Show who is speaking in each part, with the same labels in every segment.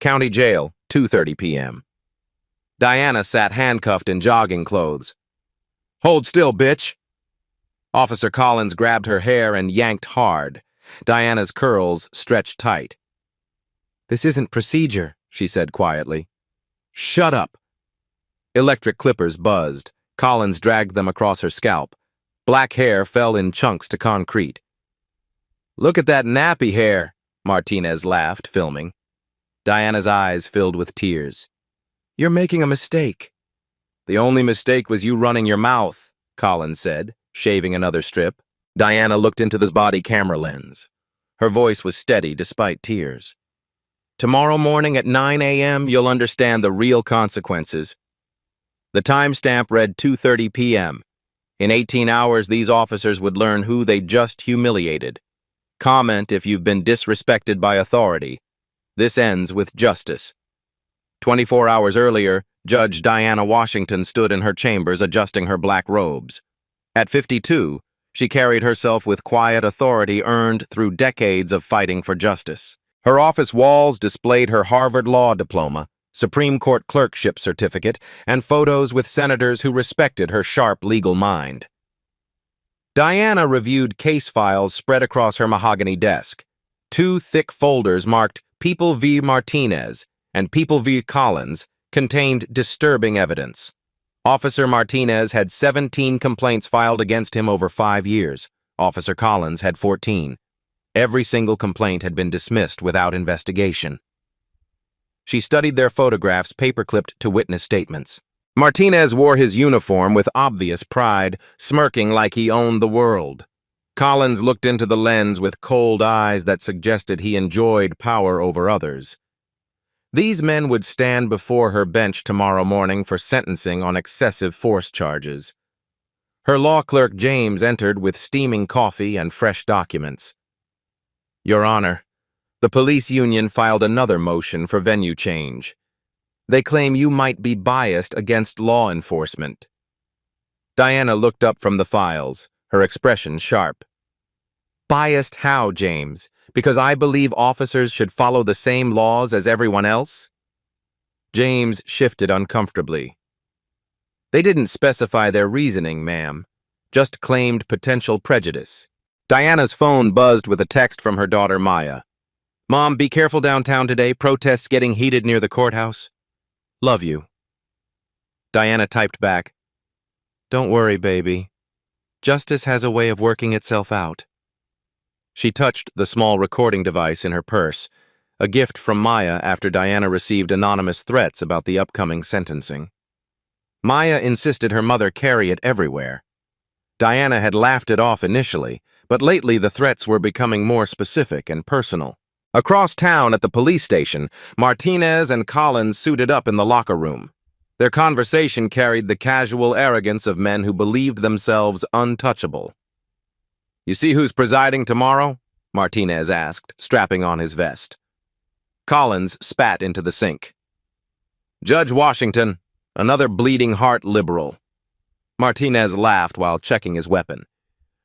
Speaker 1: County Jail, 2:30 p.m. Diana sat handcuffed in jogging clothes. "Hold still, bitch!" Officer Collins grabbed her hair and yanked hard. Diana's curls stretched tight. "This isn't procedure," she said quietly. "Shut up!" Electric clippers buzzed. Collins dragged them across her scalp. Black hair fell in chunks to concrete. "Look at that nappy hair," Martinez laughed, filming. Diana's eyes filled with tears. "You're making a mistake." "The only mistake was you running your mouth," Collins said, shaving another strip. Diana looked into the body camera lens. Her voice was steady despite tears. "Tomorrow morning at 9 a.m., you'll understand the real consequences." The timestamp read 2:30 p.m. In 18 hours, these officers would learn who they just humiliated. Comment if you've been disrespected by authority. This ends with justice. 24 hours earlier, Judge Diana Washington stood in her chambers adjusting her black robes. At 52, she carried herself with quiet authority earned through decades of fighting for justice. Her office walls displayed her Harvard Law diploma, Supreme Court clerkship certificate, and photos with senators who respected her sharp legal mind. Diana reviewed case files spread across her mahogany desk. 2 thick folders marked People v. Martinez and People v. Collins contained disturbing evidence. Officer Martinez had 17 complaints filed against him over 5 years. Officer Collins had 14. Every single complaint had been dismissed without investigation. She studied their photographs paperclipped to witness statements. Martinez wore his uniform with obvious pride, smirking like he owned the world. Collins looked into the lens with cold eyes that suggested he enjoyed power over others. These men would stand before her bench tomorrow morning for sentencing on excessive force charges. Her law clerk James entered with steaming coffee and fresh documents. "Your Honor, the police union filed another motion for venue change. They claim you might be biased against law enforcement." Diana looked up from the files, her expression sharp. "Biased how, James? Because I believe officers should follow the same laws as everyone else?" James shifted uncomfortably. "They didn't specify their reasoning, ma'am. Just claimed potential prejudice." Diana's phone buzzed with a text from her daughter Maya. "Mom, be careful downtown today. Protests getting heated near the courthouse. Love you." Diana typed back, "Don't worry, baby. Justice has a way of working itself out." She touched the small recording device in her purse, a gift from Maya after Diana received anonymous threats about the upcoming sentencing. Maya insisted her mother carry it everywhere. Diana had laughed it off initially, but lately the threats were becoming more specific and personal. Across town at the police station, Martinez and Collins suited up in the locker room. Their conversation carried the casual arrogance of men who believed themselves untouchable. "You see who's presiding tomorrow?" Martinez asked, strapping on his vest. Collins spat into the sink. "Judge Washington, another bleeding heart liberal." Martinez laughed while checking his weapon.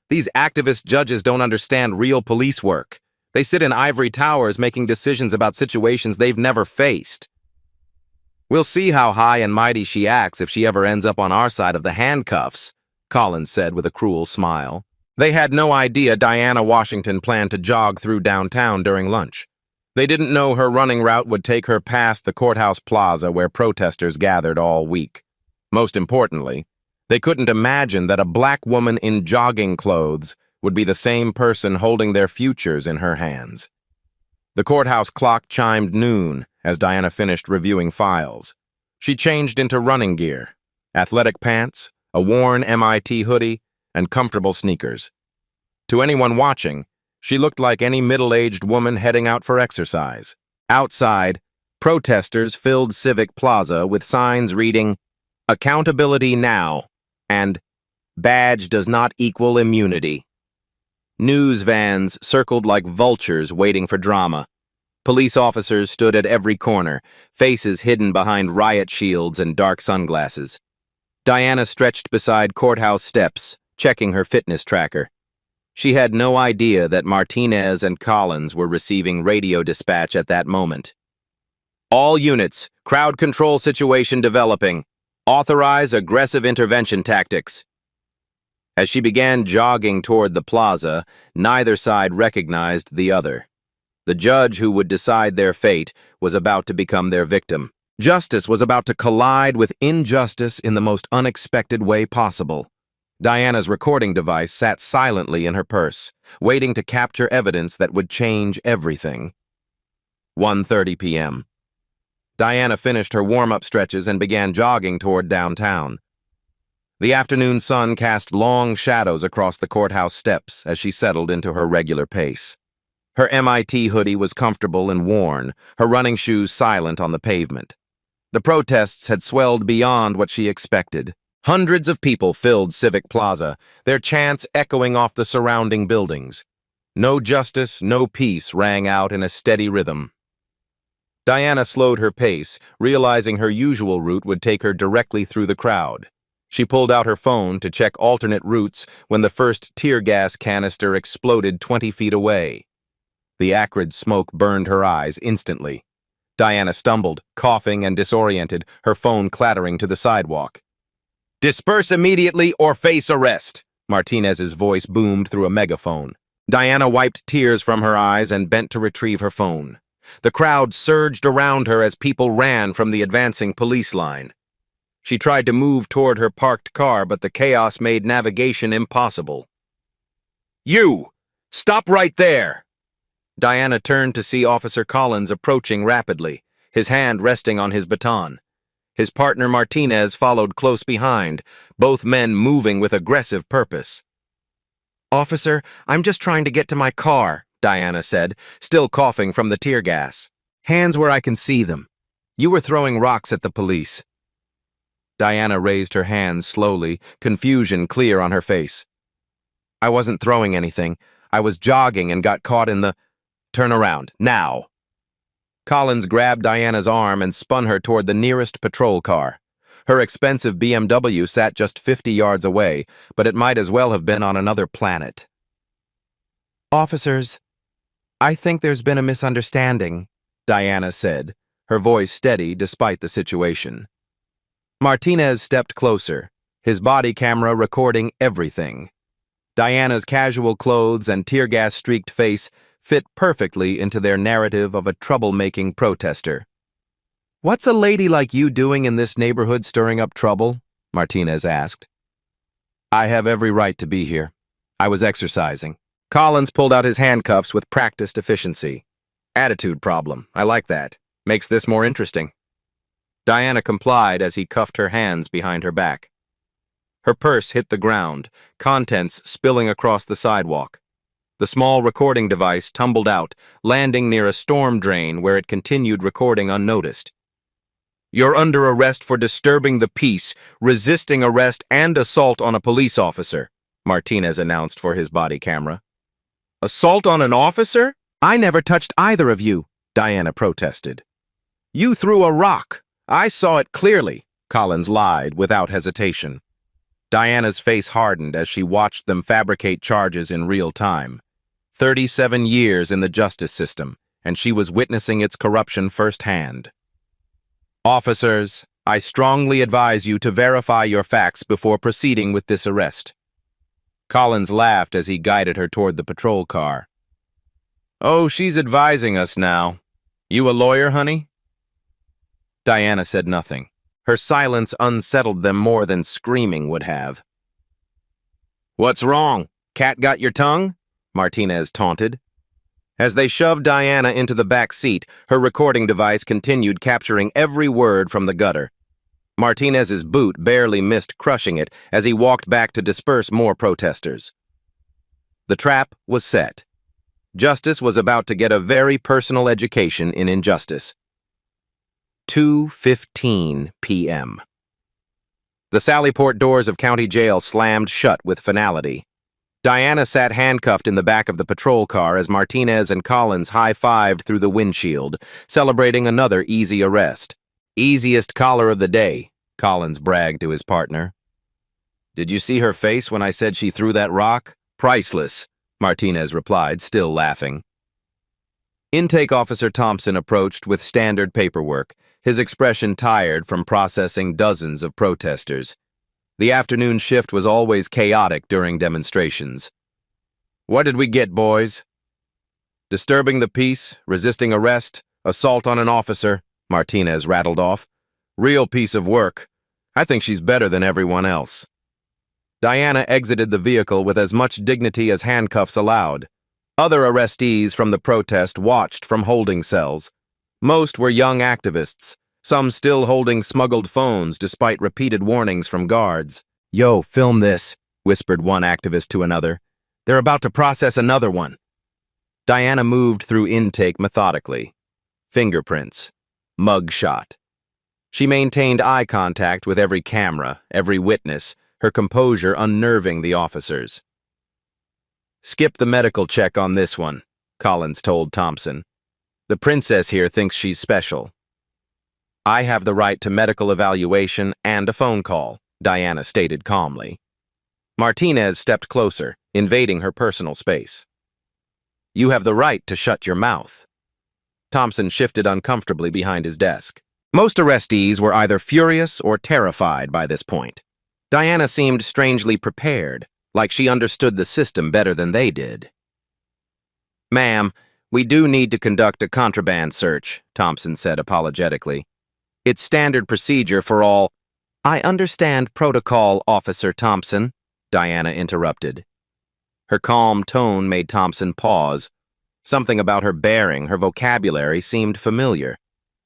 Speaker 1: "These activist judges don't understand real police work. They sit in ivory towers making decisions about situations they've never faced." "We'll see how high and mighty she acts if she ever ends up on our side of the handcuffs," Collins said with a cruel smile. They had no idea Diana Washington planned to jog through downtown during lunch. They didn't know her running route would take her past the courthouse plaza where protesters gathered all week. Most importantly, they couldn't imagine that a black woman in jogging clothes would be the same person holding their futures in her hands. The courthouse clock chimed noon as Diana finished reviewing files. She changed into running gear, athletic pants, a worn MIT hoodie, and comfortable sneakers. To anyone watching, she looked like any middle-aged woman heading out for exercise. Outside, protesters filled Civic Plaza with signs reading, "Accountability now," and "Badge does not equal immunity." News vans circled like vultures waiting for drama. Police officers stood at every corner, faces hidden behind riot shields and dark sunglasses. Diana stretched beside courthouse steps, checking her fitness tracker. She had no idea that Martinez and Collins were receiving radio dispatch at that moment. All units, crowd control situation developing. Authorize aggressive intervention tactics. As she began jogging toward the plaza, neither side recognized the other. The judge who would decide their fate was about to become their victim. Justice was about to collide with injustice in the most unexpected way possible. Diana's recording device sat silently in her purse, waiting to capture evidence that would change everything. 1:30 p.m. Diana finished her warm-up stretches and began jogging toward downtown. The afternoon sun cast long shadows across the courthouse steps as she settled into her regular pace. Her MIT hoodie was comfortable and worn, her running shoes silent on the pavement. The protests had swelled beyond what she expected. Hundreds of people filled Civic Plaza, their chants echoing off the surrounding buildings. No justice, no peace rang out in a steady rhythm. Diana slowed her pace, realizing her usual route would take her directly through the crowd. She pulled out her phone to check alternate routes when the first tear gas canister exploded 20 feet away. The acrid smoke burned her eyes instantly. Diana stumbled, coughing and disoriented, her phone clattering to the sidewalk. "Disperse immediately or face arrest," Martinez's voice boomed through a megaphone. Diana wiped tears from her eyes and bent to retrieve her phone. The crowd surged around her as people ran from the advancing police line. She tried to move toward her parked car, but the chaos made navigation impossible. "You! Stop right there!" Diana turned to see Officer Collins approaching rapidly, his hand resting on his baton. His partner Martinez followed close behind, both men moving with aggressive purpose. "Officer, I'm just trying to get to my car," Diana said, still coughing from the tear gas. "Hands where I can see them. You were throwing rocks at the police." Diana raised her hands slowly, confusion clear on her face. "I wasn't throwing anything. I was jogging and got caught in the—" "Turn around, now." Collins grabbed Diana's arm and spun her toward the nearest patrol car. Her expensive BMW sat just 50 yards away, but it might as well have been on another planet. "Officers, I think there's been a misunderstanding," Diana said, her voice steady despite the situation. Martinez stepped closer, his body camera recording everything. Diana's casual clothes and tear gas-streaked face fit perfectly into their narrative of a troublemaking protester. "What's a lady like you doing in this neighborhood stirring up trouble?" Martinez asked. "I have every right to be here. I was exercising." Collins pulled out his handcuffs with practiced efficiency. "Attitude problem. I like that. Makes this more interesting." Diana complied as he cuffed her hands behind her back. Her purse hit the ground, contents spilling across the sidewalk. The small recording device tumbled out, landing near a storm drain where it continued recording unnoticed. "You're under arrest for disturbing the peace, resisting arrest, and assault on a police officer," Martinez announced for his body camera. "Assault on an officer? I never touched either of you," Diana protested. "You threw a rock. I saw it clearly," Collins lied without hesitation. Diana's face hardened as she watched them fabricate charges in real time. 37 years in the justice system, and she was witnessing its corruption firsthand. "Officers, I strongly advise you to verify your facts before proceeding with this arrest." Collins laughed as he guided her toward the patrol car. "Oh, she's advising us now. You a lawyer, honey?" Diana said nothing. Her silence unsettled them more than screaming would have. "What's wrong? Cat got your tongue?" Martinez taunted. As they shoved Diana into the back seat, her recording device continued capturing every word from the gutter. Martinez's boot barely missed crushing it as he walked back to disperse more protesters. The trap was set. Justice was about to get a very personal education in injustice. 2:15 p.m. The Sallyport doors of County Jail slammed shut with finality. Diana sat handcuffed in the back of the patrol car as Martinez and Collins high-fived through the windshield, celebrating another easy arrest. "Easiest collar of the day," Collins bragged to his partner. "Did you see her face when I said she threw that rock? Priceless," Martinez replied, still laughing. Intake Officer Thompson approached with standard paperwork, his expression tired from processing dozens of protesters. The afternoon shift was always chaotic during demonstrations. "What did we get, boys?" "Disturbing the peace, resisting arrest, assault on an officer," Martinez rattled off. "Real piece of work. I think she's better than everyone else." Diana exited the vehicle with as much dignity as handcuffs allowed. Other arrestees from the protest watched from holding cells. Most were young activists, some still holding smuggled phones despite repeated warnings from guards. "Yo, film this," whispered one activist to another. "They're about to process another one." Diana moved through intake methodically. Fingerprints. Mugshot. She maintained eye contact with every camera, every witness, her composure unnerving the officers. "Skip the medical check on this one," Collins told Thompson. "The princess here thinks she's special." "I have the right to medical evaluation and a phone call," Diana stated calmly. Martinez stepped closer, invading her personal space. "You have the right to shut your mouth." Thompson shifted uncomfortably behind his desk. Most arrestees were either furious or terrified by this point. Diana seemed strangely prepared, like she understood the system better than they did. "Ma'am, we do need to conduct a contraband search," Thompson said apologetically. "It's standard procedure for all—" "I understand protocol, Officer Thompson," Diana interrupted. Her calm tone made Thompson pause. Something about her bearing, her vocabulary, seemed familiar.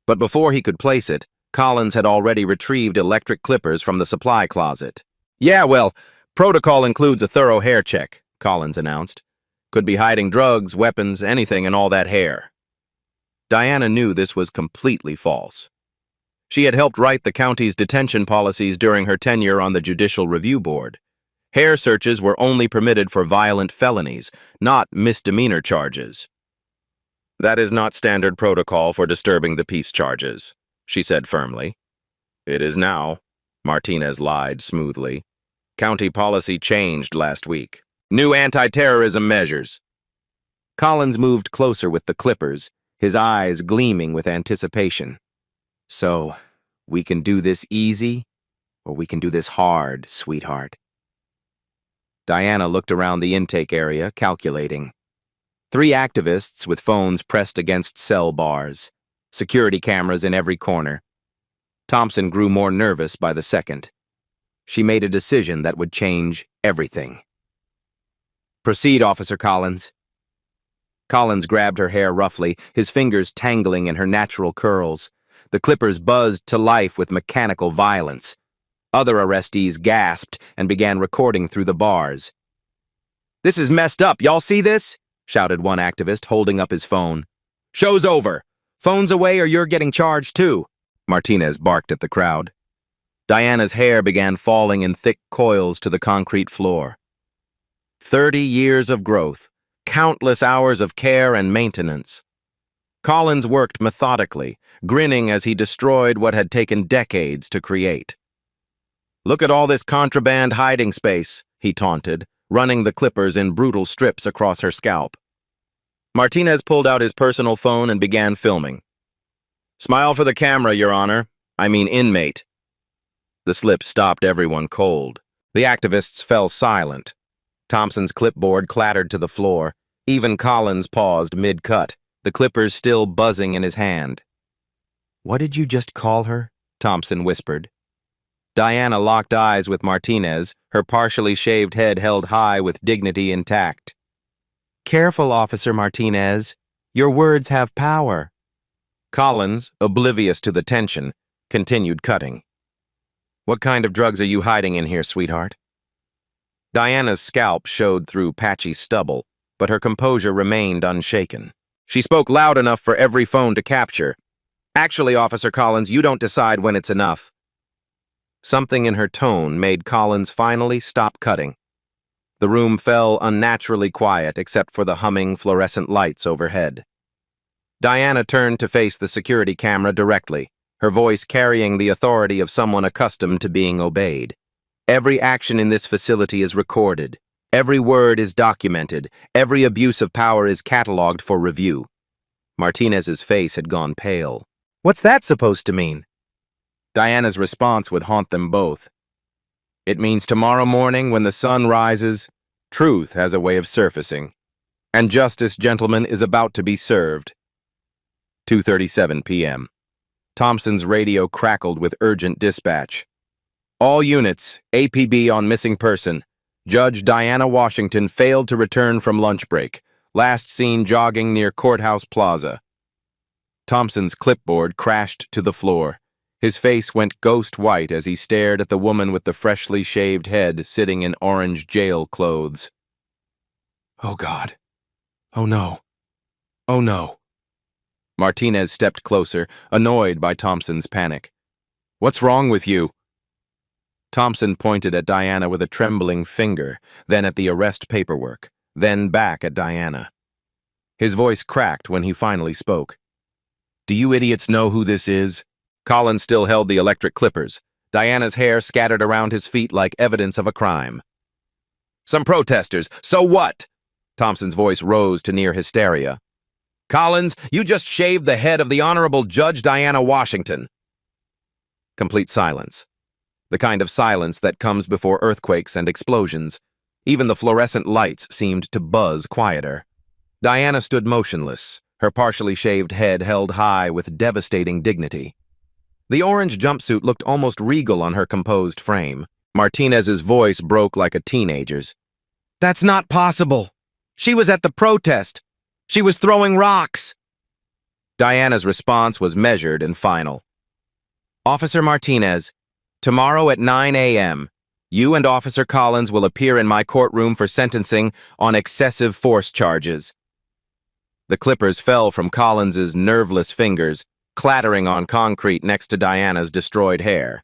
Speaker 1: But before he could place it, Collins had already retrieved electric clippers from the supply closet. "Yeah, well, protocol includes a thorough hair check," Collins announced. "Could be hiding drugs, weapons, anything in all that hair." Diana knew this was completely false. She had helped write the county's detention policies during her tenure on the Judicial Review Board. Hair searches were only permitted for violent felonies, not misdemeanor charges. "That is not standard protocol for disturbing the peace charges," she said firmly. "It is now," Martinez lied smoothly. "County policy changed last week. New anti-terrorism measures." Collins moved closer with the clippers, his eyes gleaming with anticipation. "So, we can do this easy, or we can do this hard, sweetheart." Diana looked around the intake area, calculating. 3 activists with phones pressed against cell bars, security cameras in every corner. Thompson grew more nervous by the second. She made a decision that would change everything. "Proceed, Officer Collins." Collins grabbed her hair roughly, his fingers tangling in her natural curls. The clippers buzzed to life with mechanical violence. Other arrestees gasped and began recording through the bars. "This is messed up, y'all see this?" shouted one activist, holding up his phone. "Show's over. Phones away or you're getting charged too," Martinez barked at the crowd. Diana's hair began falling in thick coils to the concrete floor. 30 years of growth, countless hours of care and maintenance. Collins worked methodically, grinning as he destroyed what had taken decades to create. "Look at all this contraband hiding space," he taunted, running the clippers in brutal strips across her scalp. Martinez pulled out his personal phone and began filming. "Smile for the camera, Your Honor. I mean inmate." The slip stopped everyone cold. The activists fell silent. Thompson's clipboard clattered to the floor. Even Collins paused mid-cut, the clippers still buzzing in his hand. "What did you just call her?" Thompson whispered. Diana locked eyes with Martinez, her partially shaved head held high with dignity intact. "Careful, Officer Martinez. Your words have power." Collins, oblivious to the tension, continued cutting. "What kind of drugs are you hiding in here, sweetheart?" Diana's scalp showed through patchy stubble, but her composure remained unshaken. She spoke loud enough for every phone to capture. "Actually, Officer Collins, you don't decide when it's enough." Something in her tone made Collins finally stop cutting. The room fell unnaturally quiet except for the humming fluorescent lights overhead. Diana turned to face the security camera directly, her voice carrying the authority of someone accustomed to being obeyed. "Every action in this facility is recorded. Every word is documented. Every abuse of power is cataloged for review. Martinez's face had gone pale. What's that supposed to mean? Diana's response would haunt them both. It means tomorrow morning when the sun rises, truth has a way of surfacing, and justice, gentlemen, is about to be served. 2:37 p.m. Thompson's radio crackled with urgent dispatch. All units, APB on missing person. Judge Diana Washington failed to return from lunch break. Last seen jogging near Courthouse Plaza. Thompson's clipboard crashed to the floor. His face went ghost white as he stared at the woman with the freshly shaved head sitting in orange jail clothes. Oh, God. Oh, no. Oh, no. Martinez stepped closer, annoyed by Thompson's panic. What's wrong with you? Thompson pointed at Diana with a trembling finger, then at the arrest paperwork, then back at Diana. His voice cracked when he finally spoke. Do you idiots know who this is? Collins still held the electric clippers. Diana's hair scattered around his feet like evidence of a crime. Some protesters. So what? Thompson's voice rose to near hysteria. Collins, you just shaved the head of the Honorable Judge Diana Washington. Complete silence. The kind of silence that comes before earthquakes and explosions. Even the fluorescent lights seemed to buzz quieter. Diana stood motionless, her partially shaved head held high with devastating dignity. The orange jumpsuit looked almost regal on her composed frame. Martinez's voice broke like a teenager's. That's not possible. She was at the protest. She was throwing rocks. Diana's response was measured and final. Officer Martinez, tomorrow at 9 a.m., you and Officer Collins will appear in my courtroom for sentencing on excessive force charges. The clippers fell from Collins's nerveless fingers, clattering on concrete next to Diana's destroyed hair.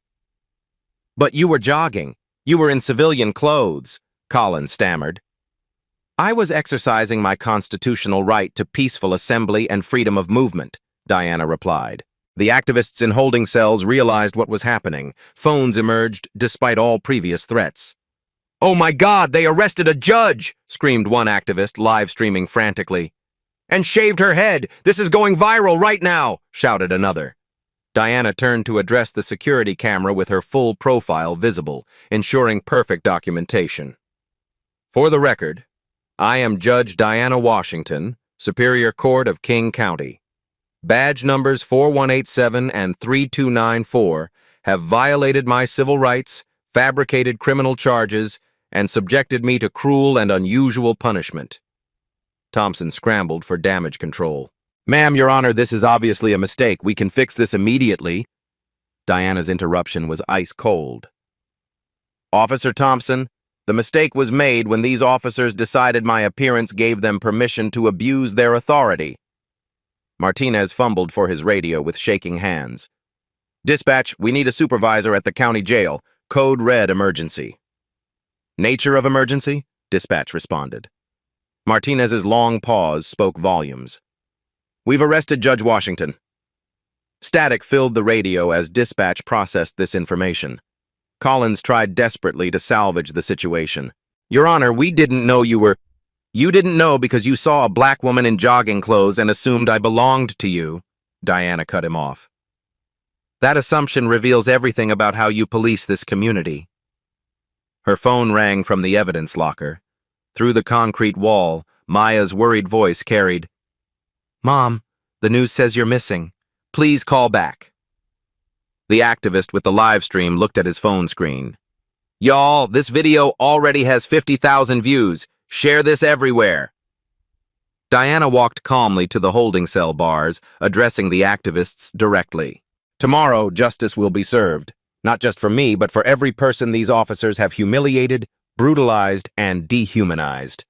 Speaker 1: But you were jogging. You were in civilian clothes, Collins stammered. I was exercising my constitutional right to peaceful assembly and freedom of movement, Diana replied. The activists in holding cells realized what was happening. Phones emerged despite all previous threats. Oh my God, they arrested a judge, screamed one activist, live-streaming frantically. And shaved her head. This is going viral right now, shouted another. Diana turned to address the security camera with her full profile visible, ensuring perfect documentation. For the record, I am Judge Diana Washington, Superior Court of King County. Badge numbers 4187 and 3294 have violated my civil rights, fabricated criminal charges, and subjected me to cruel and unusual punishment. Thompson scrambled for damage control. Ma'am, Your Honor, this is obviously a mistake. We can fix this immediately. Diana's interruption was ice cold. Officer Thompson, the mistake was made when these officers decided my appearance gave them permission to abuse their authority. Martinez fumbled for his radio with shaking hands. Dispatch, we need a supervisor at the county jail. Code red emergency. Nature of emergency? Dispatch responded. Martinez's long pause spoke volumes. We've arrested Judge Washington. Static filled the radio as dispatch processed this information. Collins tried desperately to salvage the situation. Your Honor, we didn't know you were... You didn't know because you saw a black woman in jogging clothes and assumed I belonged to you. Diana cut him off. That assumption reveals everything about how you police this community. Her phone rang from the evidence locker. Through the concrete wall, Maya's worried voice carried, Mom, the news says you're missing. Please call back. The activist with the live stream looked at his phone screen. Y'all, this video already has 50,000 views. Share this everywhere. Diana walked calmly to the holding cell bars, addressing the activists directly. Tomorrow, justice will be served. Not just for me, but for every person these officers have humiliated, brutalized, and dehumanized.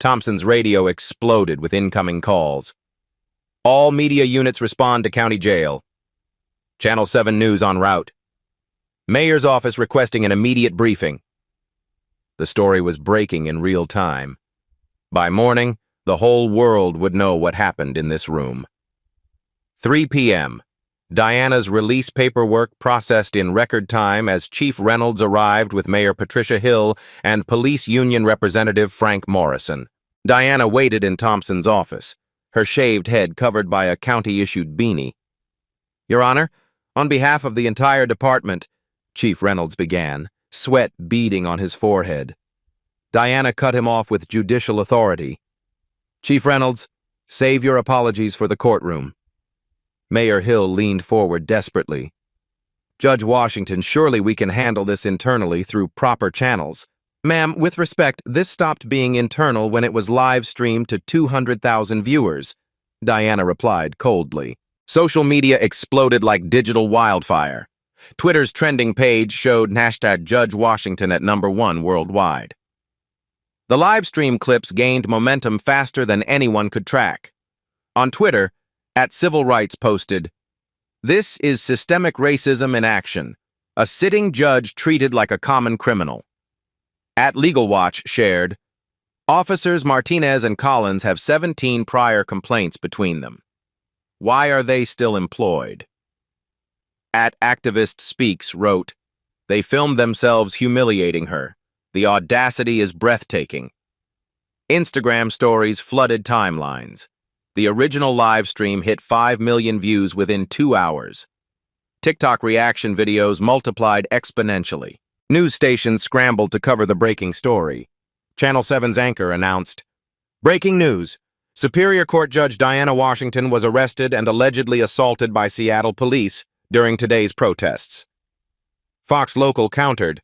Speaker 1: Thompson's radio exploded with incoming calls. All media units respond to county jail. Channel 7 News en route. Mayor's office requesting an immediate briefing. The story was breaking in real time. By morning, the whole world would know what happened in this room. 3 p.m. Diana's release paperwork processed in record time as Chief Reynolds arrived with Mayor Patricia Hill and Police Union Representative Frank Morrison. Diana waited in Thompson's office. her shaved head covered by a county-issued beanie. "Your Honor, on behalf of the entire department," Chief Reynolds began, sweat beading on his forehead. Diana cut him off with judicial authority. "Chief Reynolds, save your apologies for the courtroom." Mayor Hill leaned forward desperately. "Judge Washington, surely we can handle this internally through proper channels." "Ma'am, with respect, this stopped being internal when it was live-streamed to 200,000 viewers," Diana replied coldly. Social media exploded like digital wildfire. Twitter's trending page showed hashtag Judge Washington at #1 worldwide. The live-stream clips gained momentum faster than anyone could track. On Twitter, @Civil Rights posted, "This is systemic racism in action, a sitting judge treated like a common criminal." @Legal Watch shared, "Officers Martinez and Collins have 17 prior complaints between them. Why are they still employed?" @Activist Speaks wrote, "They filmed themselves humiliating her. The audacity is breathtaking." Instagram stories flooded timelines. The original live stream hit 5 million views within 2 hours. TikTok reaction videos multiplied exponentially. News stations scrambled to cover the breaking story. Channel 7's anchor announced, "Breaking news! Superior Court Judge Diana Washington was arrested and allegedly assaulted by Seattle police during today's protests." Fox Local countered,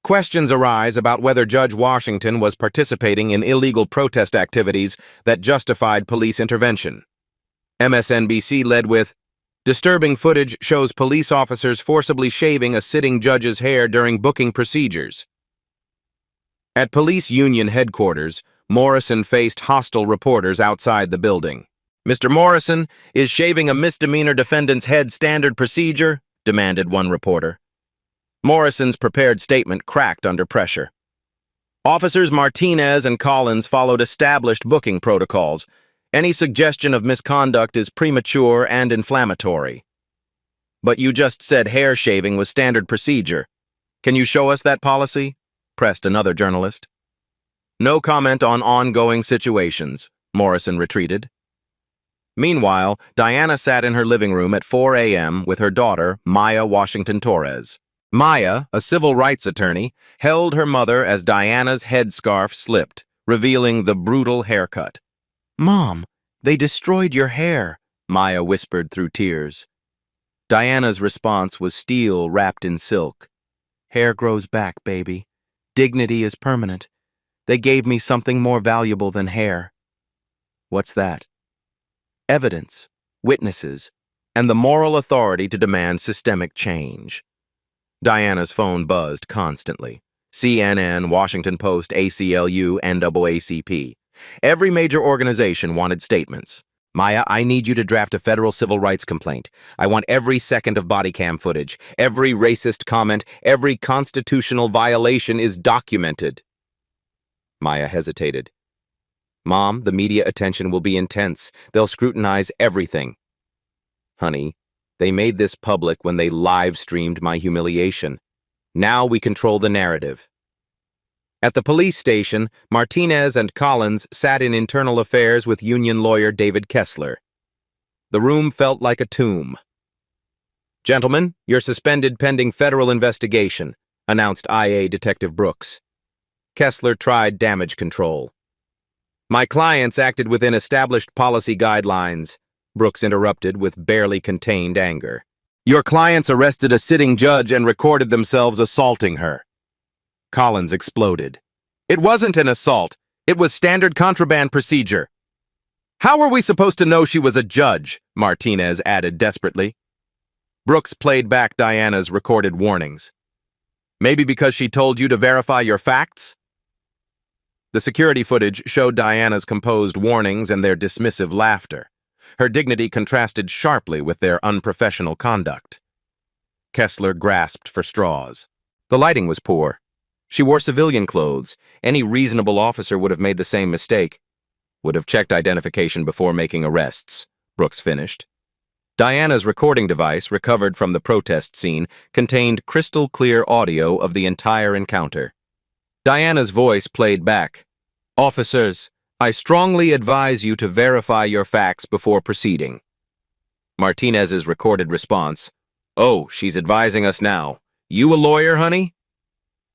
Speaker 1: "Questions arise about whether Judge Washington was participating in illegal protest activities that justified police intervention." MSNBC led with, "Disturbing footage shows police officers forcibly shaving a sitting judge's hair during booking procedures." At police union headquarters, Morrison faced hostile reporters outside the building. "Mr. Morrison, is shaving a misdemeanor defendant's head standard procedure?" demanded one reporter. Morrison's prepared statement cracked under pressure. "Officers Martinez and Collins followed established booking protocols. Any suggestion of misconduct is premature and inflammatory." "But you just said hair shaving was standard procedure. Can you show us that policy?" pressed another journalist. "No comment on ongoing situations," Morrison retreated. Meanwhile, Diana sat in her living room at 4 a.m. with her daughter, Maya Washington Torres. Maya, a civil rights attorney, held her mother as Diana's headscarf slipped, revealing the brutal haircut. "Mom, they destroyed your hair," Maya whispered through tears. Diana's response was steel wrapped in silk. "Hair grows back, baby. Dignity is permanent. They gave me something more valuable than hair." "What's that?" "Evidence, witnesses, and the moral authority to demand systemic change." Diana's phone buzzed constantly. CNN, Washington Post, ACLU, NAACP. Every major organization wanted statements. "Maya, I need you to draft a federal civil rights complaint. I want every second of body cam footage. Every racist comment, every constitutional violation is documented." Maya hesitated. "Mom, the media attention will be intense. They'll scrutinize everything." "Honey, they made this public when they live-streamed my humiliation. Now we control the narrative." At the police station, Martinez and Collins sat in internal affairs with union lawyer David Kessler. The room felt like a tomb. "Gentlemen, you're suspended pending federal investigation," announced IA Detective Brooks. Kessler tried damage control. "My clients acted within established policy guidelines," Brooks interrupted with barely contained anger. "Your clients arrested a sitting judge and recorded themselves assaulting her." Collins exploded. "It wasn't an assault. It was standard contraband procedure." "How were we supposed to know she was a judge?" Martinez added desperately. Brooks played back Diana's recorded warnings. "Maybe because she told you to verify your facts?" The security footage showed Diana's composed warnings and their dismissive laughter. Her dignity contrasted sharply with their unprofessional conduct. Kessler grasped for straws. The lighting was poor. She wore civilian clothes. Any reasonable officer would have made the same mistake. "Would have checked identification before making arrests," Brooks finished. Diana's recording device, recovered from the protest scene, contained crystal-clear audio of the entire encounter. Diana's voice played back. "Officers, I strongly advise you to verify your facts before proceeding. Martinez's recorded response. Oh, she's advising us now. You a lawyer, honey?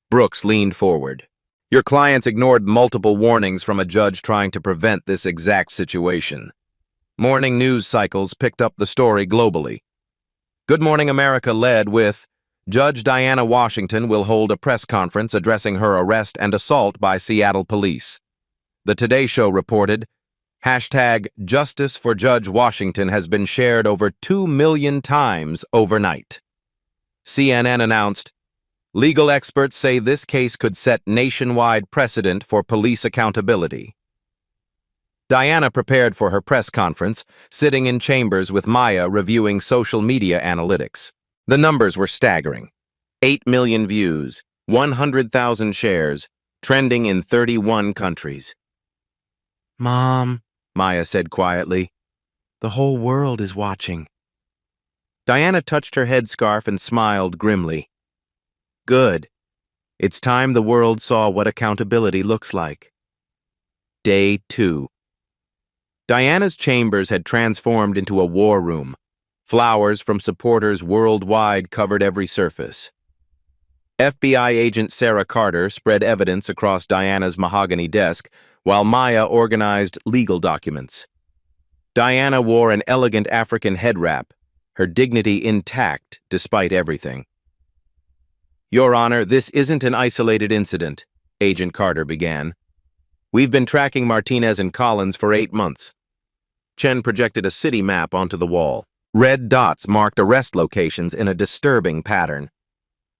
Speaker 1: Brooks leaned forward. Your clients ignored multiple warnings from a judge trying to prevent this exact situation. Morning news cycles picked up the story globally. Good Morning America led with, Judge Diana Washington will hold a press conference addressing her arrest and assault by Seattle police. The Today Show reported, hashtag Justice for Judge Washington has been shared over 2 million times overnight. CNN announced, legal experts say this case could set nationwide precedent for police accountability. Diana prepared for her press conference, sitting in chambers with Maya reviewing social media analytics. The numbers were staggering. 8 million views, 100,000 shares, trending in 31 countries. Mom, Maya said quietly, the whole world is watching. Diana touched her headscarf and smiled grimly. Good. It's time the world saw what accountability looks like. Day 2. Diana's chambers had transformed into a war room. Flowers from supporters worldwide covered every surface. FBI agent Sarah Carter spread evidence across Diana's mahogany desk, while Maya organized legal documents. Diana wore an elegant African head wrap, her dignity intact despite everything. Your Honor, this isn't an isolated incident, Agent Carter began. We've been tracking Martinez and Collins for 8 months. Chen projected a city map onto the wall. Red dots marked arrest locations in a disturbing pattern.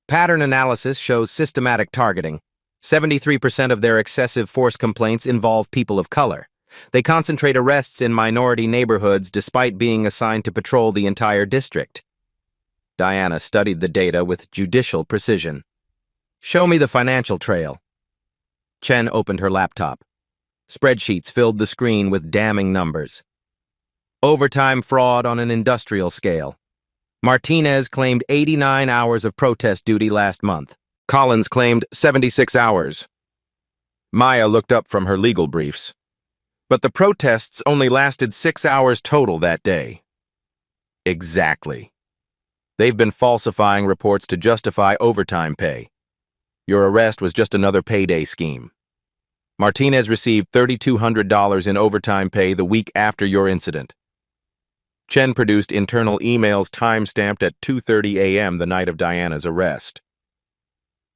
Speaker 1: Pattern analysis shows systematic targeting. 73% of their excessive force complaints involve people of color. They concentrate arrests in minority neighborhoods despite being assigned to patrol the entire district. Diana studied the data with judicial precision. Show me the financial trail. Chen opened her laptop. Spreadsheets filled the screen with damning numbers. Overtime fraud on an industrial scale. Martinez claimed 89 hours of protest duty last month. Collins claimed 76 hours. Maya looked up from her legal briefs. But the protests only lasted 6 hours total that day. Exactly. They've been falsifying reports to justify overtime pay. Your arrest was just another payday scheme. Martinez received $3,200 in overtime pay the week after your incident. Chen produced internal emails time-stamped at 2:30 a.m. the night of Diana's arrest.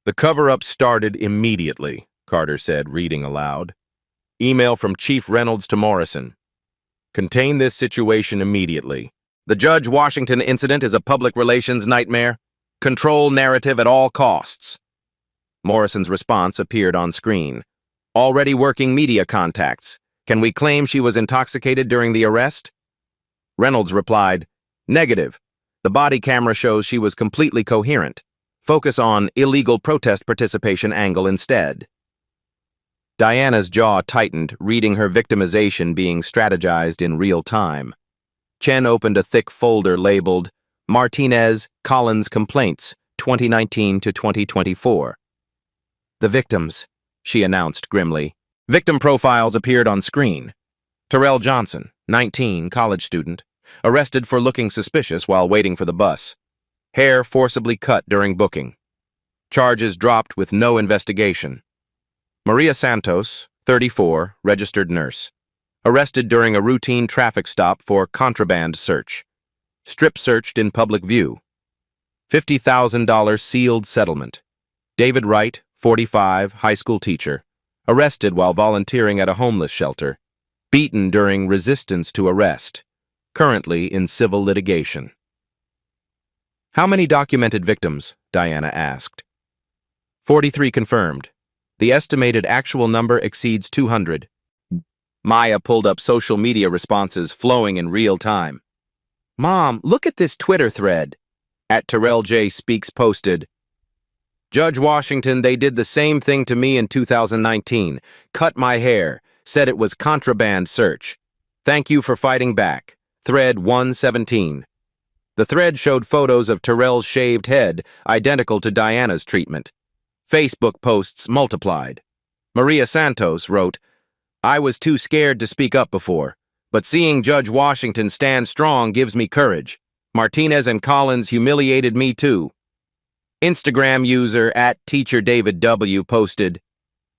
Speaker 1: The cover-up started immediately, Carter said, reading aloud. Email from Chief Reynolds to Morrison. Contain this situation immediately. The Judge Washington incident is a public relations nightmare. Control narrative at all costs. Morrison's response appeared on screen. Already working media contacts. Can we claim she was intoxicated during the arrest? Reynolds replied, negative. The body camera shows she was completely coherent. Focus on illegal protest participation angle instead. Diana's jaw tightened, reading her victimization being strategized in real time. Chen opened a thick folder labeled Martinez, Collins Complaints, 2019 to 2024. The victims, she announced grimly. Victim profiles appeared on screen. Terrell Johnson, 19, college student, arrested for looking suspicious while waiting for the bus. Hair forcibly cut during booking. Charges dropped with no investigation. Maria Santos, 34, registered nurse. Arrested during a routine traffic stop for contraband search. Strip searched in public view. $50,000 sealed settlement. David Wright, 45, high school teacher. Arrested while volunteering at a homeless shelter. Beaten during resistance to arrest. Currently in civil litigation. How many documented victims? Diana asked. 43 confirmed. The estimated actual number exceeds 200. Maya pulled up social media responses flowing in real time. Mom, look at this Twitter thread. At Terrell J. Speaks posted, Judge Washington, they did the same thing to me in 2019. Cut my hair. Said it was contraband search. Thank you for fighting back. Thread 117. The thread showed photos of Terrell's shaved head, identical to Diana's treatment. Facebook posts multiplied. Maria Santos wrote, I was too scared to speak up before, but seeing Judge Washington stand strong gives me courage. Martinez and Collins humiliated me too. Instagram user @TeacherDavidW posted,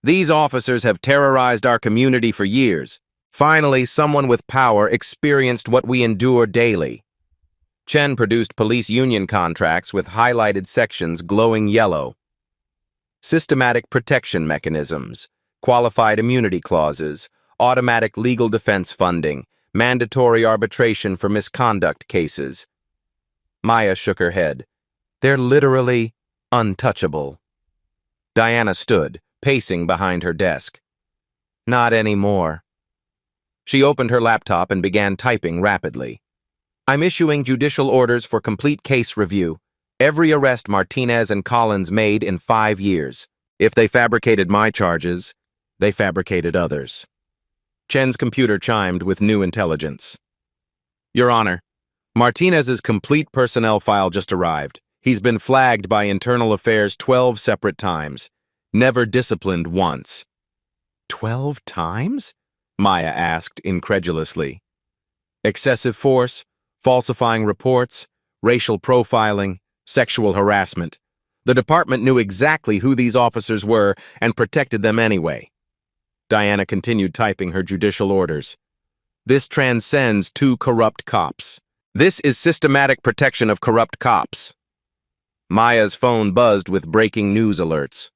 Speaker 1: "These officers have terrorized our community for years. Finally, someone with power experienced what we endure daily." Chen produced police union contracts with highlighted sections glowing yellow. Systematic protection mechanisms, qualified immunity clauses, automatic legal defense funding, mandatory arbitration for misconduct cases. Maya shook her head. They're literally untouchable. Diana stood, pacing behind her desk. Not anymore. She opened her laptop and began typing rapidly. I'm issuing judicial orders for complete case review. Every arrest Martinez and Collins made in 5 years. If they fabricated my charges, they fabricated others. Chen's computer chimed with new intelligence. Your Honor, Martinez's complete personnel file just arrived. He's been flagged by Internal Affairs 12 separate times. Never disciplined once. 12 times? Maya asked incredulously. Excessive force, falsifying reports, racial profiling, sexual harassment. The department knew exactly who these officers were and protected them anyway. Diana continued typing her judicial orders. This transcends 2 corrupt cops. This is systematic protection of corrupt cops. Maya's phone buzzed with breaking news alerts.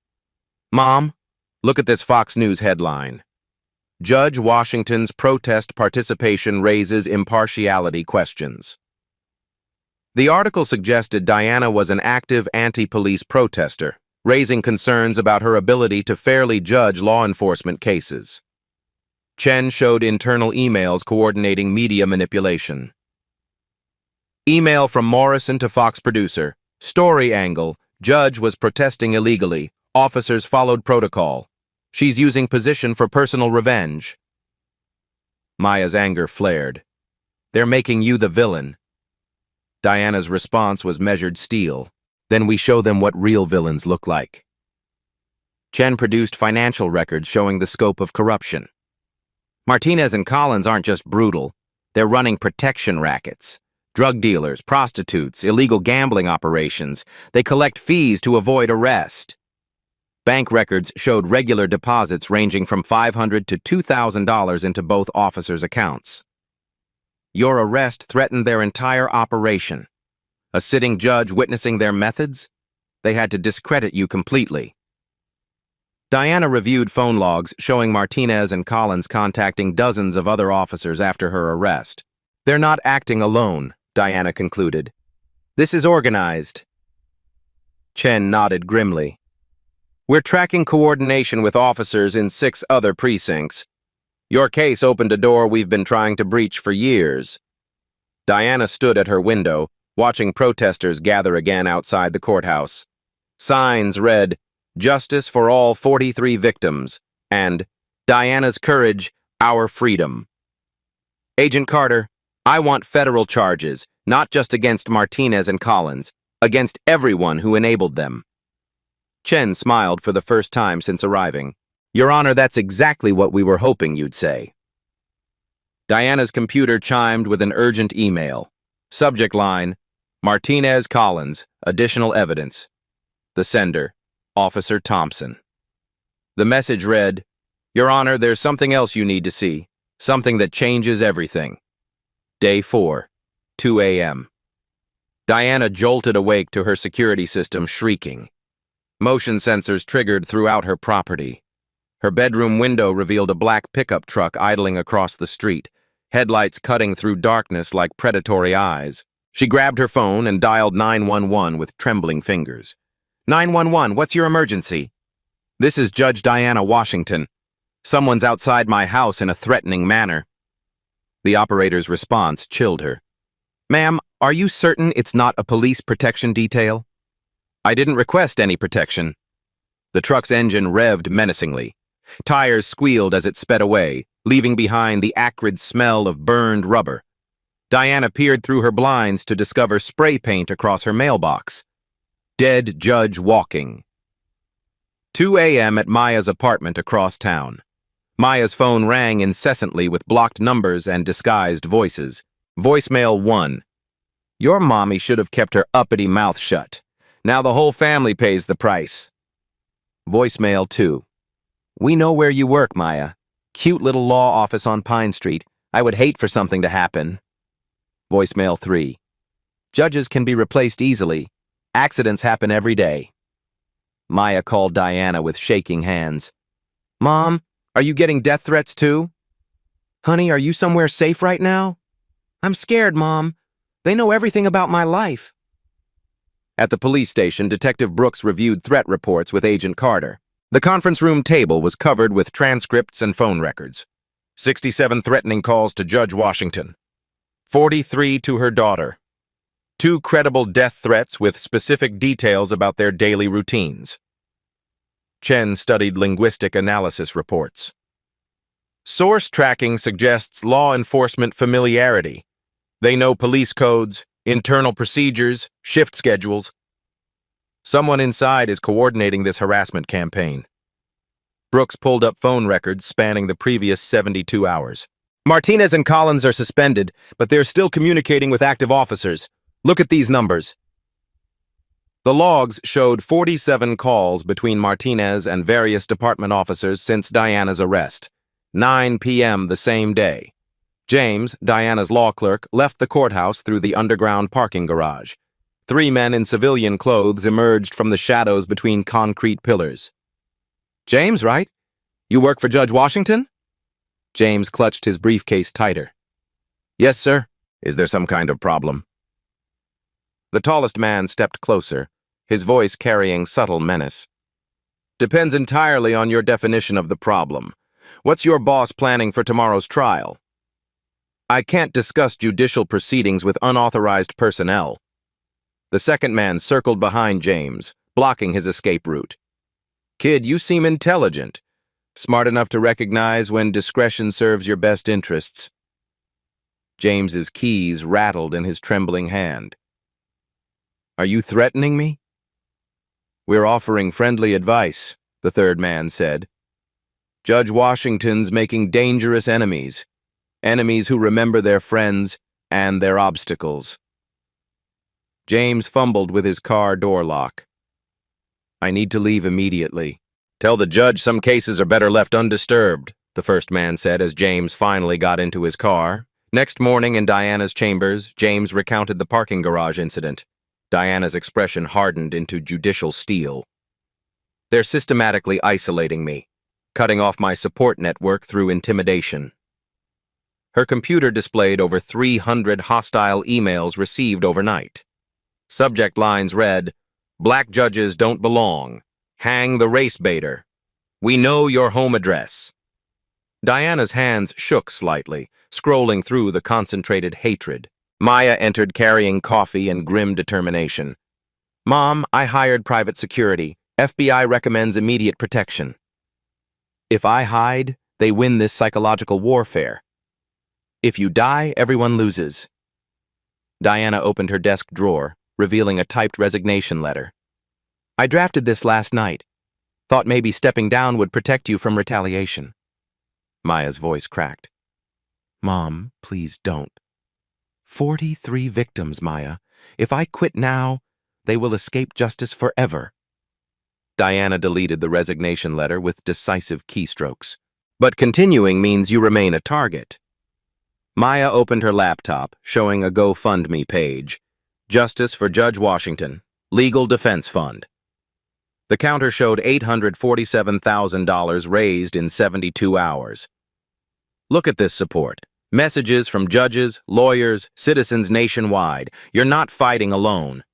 Speaker 1: Mom, look at this Fox News headline. Judge Washington's protest participation raises impartiality questions. The article suggested Diana was an active anti-police protester, raising concerns about her ability to fairly judge law enforcement cases. Chen showed internal emails coordinating media manipulation. Email from Morrison to Fox producer. Story angle. Judge was protesting illegally. Officers followed protocol. She's using position for personal revenge. Maya's anger flared. They're making you the villain. Diana's response was measured steel. Then we show them what real villains look like. Chen produced financial records showing the scope of corruption. Martinez and Collins aren't just brutal. They're running protection rackets. Drug dealers, prostitutes, illegal gambling operations. They collect fees to avoid arrest. Bank records showed regular deposits ranging from $500 to $2,000 into both officers' accounts. Your arrest threatened their entire operation. A sitting judge witnessing their methods? They had to discredit you completely. Diana reviewed phone logs showing Martinez and Collins contacting dozens of other officers after her arrest. They're not acting alone, Diana concluded. This is organized. Chen nodded grimly. We're tracking coordination with officers in 6 other precincts. Your case opened a door we've been trying to breach for years. Diana stood at her window, watching protesters gather again outside the courthouse. Signs read, Justice for all 43 victims, and Diana's courage, our freedom. Agent Carter, I want federal charges, not just against Martinez and Collins, against everyone who enabled them. Chen smiled for the first time since arriving. Your Honor, that's exactly what we were hoping you'd say. Diana's computer chimed with an urgent email. Subject line, Martinez Collins, additional evidence. The sender, Officer Thompson. The message read, Your Honor, there's something else you need to see. Something that changes everything. Day 4, 2 a.m. Diana jolted awake to her security system shrieking. Motion sensors triggered throughout her property. Her bedroom window revealed a black pickup truck idling across the street, headlights cutting through darkness like predatory eyes. She grabbed her phone and dialed 911 with trembling fingers. 911, what's your emergency? This is Judge Diana Washington. Someone's outside my house in a threatening manner. The operator's response chilled her. Ma'am, are you certain it's not a police protection detail? I didn't request any protection. The truck's engine revved menacingly. Tires squealed as it sped away, leaving behind the acrid smell of burned rubber. Diana peered through her blinds to discover spray paint across her mailbox. Dead judge walking. 2 a.m. at Maya's apartment across town. Maya's phone rang incessantly with blocked numbers and disguised voices. Voicemail 1. Your mommy should have kept her uppity mouth shut. Now the whole family pays the price. Voicemail 2. We know where you work, Maya. Cute little law office on Pine Street. I would hate for something to happen. Voicemail 3. Judges can be replaced easily. Accidents happen every day. Maya called Diana with shaking hands. Mom, are you getting death threats too? Honey, are you somewhere safe right now? I'm scared, Mom. They know everything about my life. At the police station, Detective Brooks reviewed threat reports with Agent Carter. The conference room table was covered with transcripts and phone records. 67 threatening calls to Judge Washington. 43 to her daughter. 2 credible death threats with specific details about their daily routines. Chen studied linguistic analysis reports. Source tracking suggests law enforcement familiarity. They know police codes, internal procedures, shift schedules. Someone inside is coordinating this harassment campaign. Brooks pulled up phone records spanning the previous 72 hours. Martinez and Collins are suspended, but they're still communicating with active officers. Look at these numbers. The logs showed 47 calls between Martinez and various department officers since Diana's arrest. 9 p.m. the same day. James, Diana's law clerk, left the courthouse through the underground parking garage. 3 men in civilian clothes emerged from the shadows between concrete pillars. James, right? You work for Judge Washington? James clutched his briefcase tighter. Yes, sir. Is there some kind of problem? The tallest man stepped closer, his voice carrying subtle menace. Depends entirely on your definition of the problem. What's your boss planning for tomorrow's trial? I can't discuss judicial proceedings with unauthorized personnel. The second man circled behind James, blocking his escape route. Kid, you seem intelligent. Smart enough to recognize when discretion serves your best interests. James's keys rattled in his trembling hand. Are you threatening me? We're offering friendly advice, the third man said. Judge Washington's making dangerous enemies. Enemies who remember their friends and their obstacles. James fumbled with his car door lock. I need to leave immediately. Tell the judge some cases are better left undisturbed, the first man said as James finally got into his car. Next morning in Diana's chambers, James recounted the parking garage incident. Diana's expression hardened into judicial steel. They're systematically isolating me, cutting off my support network through intimidation. Her computer displayed over 300 hostile emails received overnight. Subject lines read, Black judges don't belong. Hang the race baiter. We know your home address. Diana's hands shook slightly, scrolling through the concentrated hatred. Maya entered carrying coffee and grim determination. Mom, I hired private security. FBI recommends immediate protection. If I hide, they win this psychological warfare. If you die, everyone loses. Diana opened her desk drawer, revealing a typed resignation letter. I drafted this last night. Thought maybe stepping down would protect you from retaliation. Maya's voice cracked. Mom, please don't. 43 victims, Maya. If I quit now, they will escape justice forever. Diana deleted the resignation letter with decisive keystrokes. But continuing means you remain a target. Maya opened her laptop, showing a GoFundMe page. Justice for Judge Washington. Legal Defense Fund. The counter showed $847,000 raised in 72 hours. Look at this support. Messages from judges, lawyers, citizens nationwide. You're not fighting alone.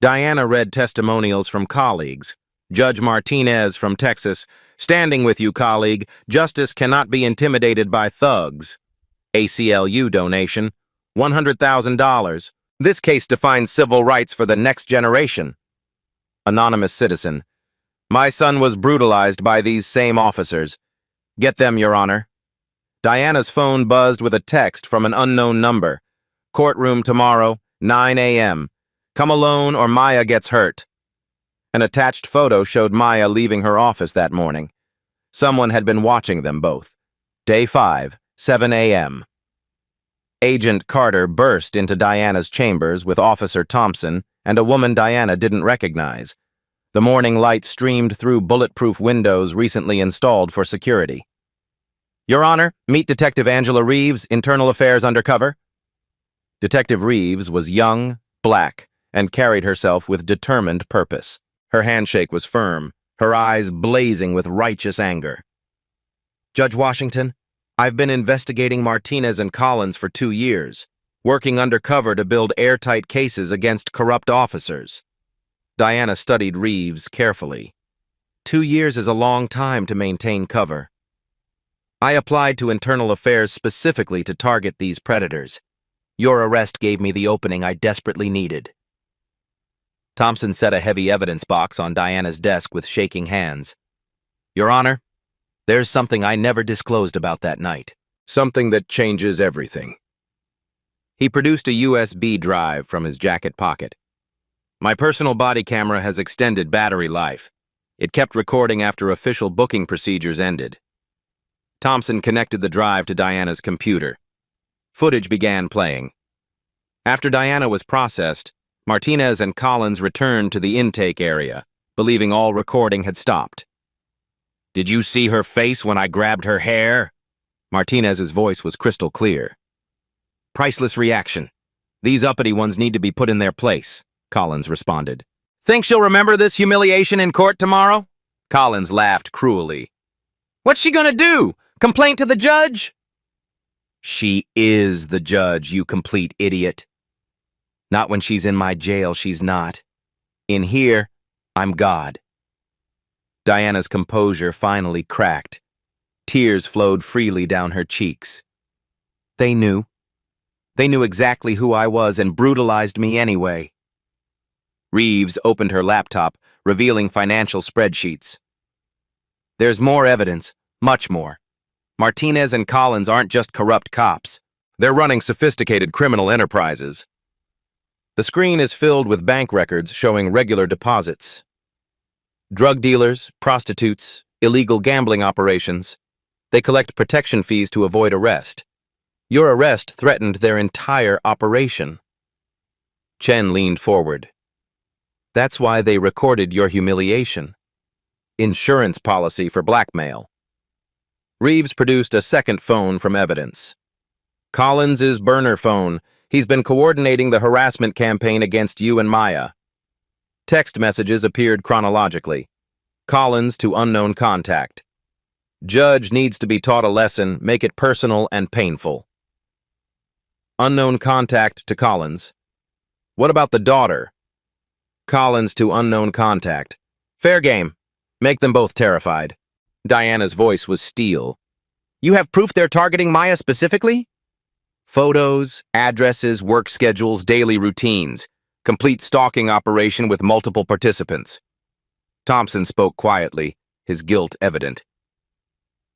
Speaker 1: Diana read testimonials from colleagues. Judge Martinez from Texas. Standing with you, colleague. Justice cannot be intimidated by thugs. ACLU donation. $100,000. This case defines civil rights for the next generation. Anonymous citizen. My son was brutalized by these same officers. Get them, Your Honor. Diana's phone buzzed with a text from an unknown number. Courtroom tomorrow, 9 a.m. Come alone or Maya gets hurt. An attached photo showed Maya leaving her office that morning. Someone had been watching them both. Day 5, 7 a.m. Agent Carter burst into Diana's chambers with Officer Thompson and a woman Diana didn't recognize. The morning light streamed through bulletproof windows recently installed for security. "Your Honor, meet Detective Angela Reeves, Internal Affairs Undercover." Detective Reeves was young, black, and carried herself with determined purpose. Her handshake was firm, her eyes blazing with righteous anger. "Judge Washington, I've been investigating Martinez and Collins for 2 years, working undercover to build airtight cases against corrupt officers." Diana studied Reeves carefully. 2 years is a long time to maintain cover. "I applied to Internal Affairs specifically to target these predators. Your arrest gave me the opening I desperately needed." Thompson set a heavy evidence box on Diana's desk with shaking hands. "Your Honor, there's something I never disclosed about that night. Something that changes everything." He produced a USB drive from his jacket pocket. "My personal body camera has extended battery life. It kept recording after official booking procedures ended." Thompson connected the drive to Diana's computer. Footage began playing. After Diana was processed, Martinez and Collins returned to the intake area, believing all recording had stopped. "Did you see her face when I grabbed her hair?" Martinez's voice was crystal clear. "Priceless reaction. These uppity ones need to be put in their place," Collins responded. "Think she'll remember this humiliation in court tomorrow?" Collins laughed cruelly. "What's she gonna do? Complain to the judge?" "She is the judge, you complete idiot. Not when she's in my jail, she's not. In here, I'm God." Diana's composure finally cracked. Tears flowed freely down her cheeks. "They knew. They knew exactly who I was and brutalized me anyway." Reeves opened her laptop, revealing financial spreadsheets. "There's more evidence, much more. Martinez and Collins aren't just corrupt cops. They're running sophisticated criminal enterprises." The screen is filled with bank records showing regular deposits. Drug dealers, prostitutes, illegal gambling operations. They collect protection fees to avoid arrest. Your arrest threatened their entire operation. Chen leaned forward. "That's why they recorded your humiliation. Insurance policy for blackmail." Reeves produced a second phone from evidence. "Collins' burner phone. He's been coordinating the harassment campaign against you and Maya." Text messages appeared chronologically. Collins to unknown contact. "Judge needs to be taught a lesson, make it personal and painful." Unknown contact to Collins. "What about the daughter?" Collins to unknown contact. "Fair game. Make them both terrified." Diana's voice was steel. "You have proof they're targeting Maya specifically?" "Photos, addresses, work schedules, daily routines. Complete stalking operation with multiple participants." Thompson spoke quietly, his guilt evident.